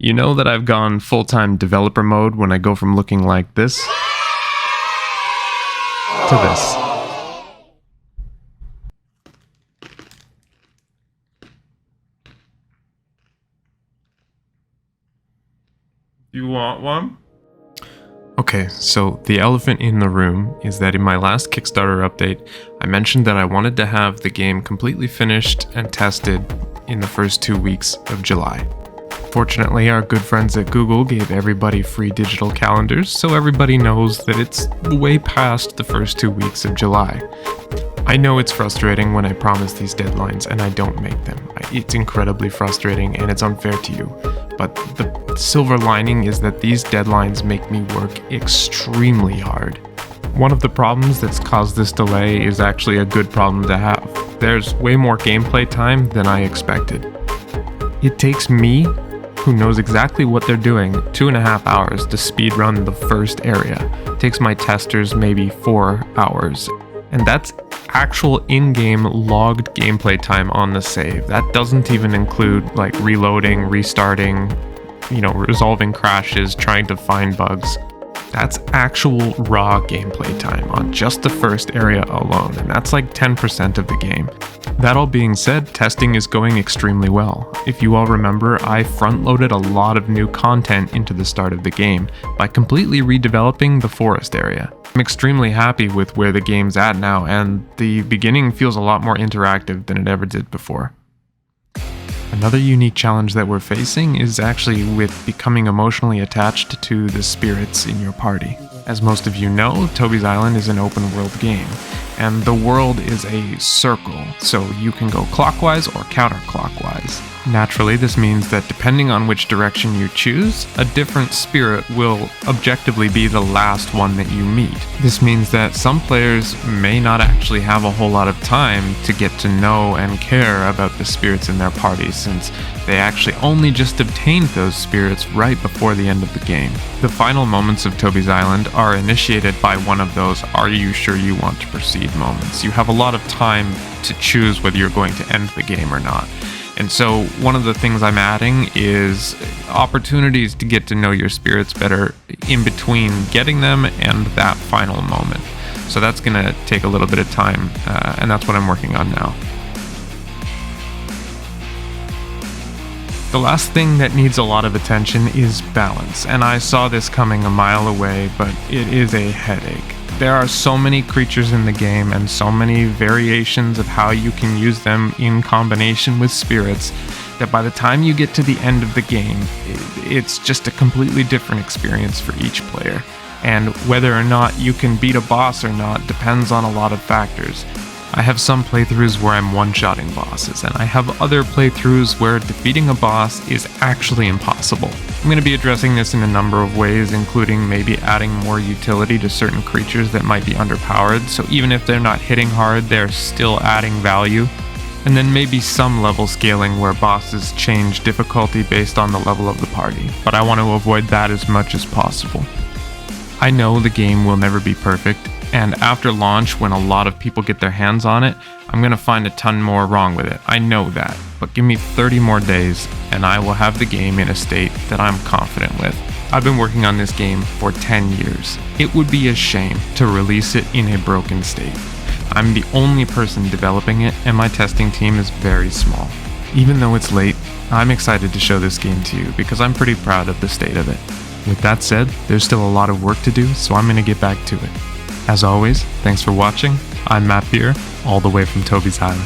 You know that I've gone full-time developer mode when I go from looking like this to this. You want one? Okay, so the elephant in the room is that in my last Kickstarter update, I mentioned that I wanted to have the game completely finished and tested in the first 2 weeks of July. Fortunately, our good friends at Google gave everybody free digital calendars, so everybody knows that it's way past the first 2 weeks of July. I know it's frustrating when I promise these deadlines and I don't make them. It's incredibly frustrating and it's unfair to you. But the silver lining is that these deadlines make me work extremely hard. One of the problems that's caused this delay is actually a good problem to have. There's way more gameplay time than I expected. It takes me, who knows exactly what they're doing, 2.5 hours to speedrun the first area. It takes my testers maybe 4 hours. And that's actual in-game logged gameplay time on the save. That doesn't even include like reloading, restarting, resolving crashes, trying to find bugs. That's actual raw gameplay time on just the first area alone, and that's like 10% of the game. That all being said, testing is going extremely well. If you all remember, I front-loaded a lot of new content into the start of the game by completely redeveloping the forest area. I'm extremely happy with where the game's at now, and the beginning feels a lot more interactive than it ever did before. Another unique challenge that we're facing is actually with becoming emotionally attached to the spirits in your party. As most of you know, Toby's Island is an open world game, and the world is a circle, so you can go clockwise or counterclockwise. Naturally, this means that depending on which direction you choose, a different spirit will objectively be the last one that you meet. This means that some players may not actually have a whole lot of time to get to know and care about the spirits in their party, since they actually only just obtained those spirits right before the end of the game. The final moments of Toby's Island are initiated by one of those "are you sure you want to proceed" moments. You have a lot of time to choose whether you're going to end the game or not. And so one of the things I'm adding is opportunities to get to know your spirits better in between getting them and that final moment. So that's going to take a little bit of time, and that's what I'm working on now. The last thing that needs a lot of attention is balance, and I saw this coming a mile away, but it is a headache. There are so many creatures in the game and so many variations of how you can use them in combination with spirits that by the time you get to the end of the game, it's just a completely different experience for each player. And whether or not you can beat a boss or not depends on a lot of factors. I have some playthroughs where I'm one-shotting bosses, and I have other playthroughs where defeating a boss is actually impossible. I'm going to be addressing this in a number of ways, including maybe adding more utility to certain creatures that might be underpowered, so even if they're not hitting hard, they're still adding value. And then maybe some level scaling where bosses change difficulty based on the level of the party, but I want to avoid that as much as possible. I know the game will never be perfect, and after launch, when a lot of people get their hands on it, I'm going to find a ton more wrong with it. I know that, but give me 30 more days and I will have the game in a state that I'm confident with. I've been working on this game for 10 years. It would be a shame to release it in a broken state. I'm the only person developing it, and my testing team is very small. Even though it's late, I'm excited to show this game to you because I'm pretty proud of the state of it. With that said, there's still a lot of work to do, so I'm going to get back to it. As always, thanks for watching. I'm Matt Beer, all the way from Toby's Island.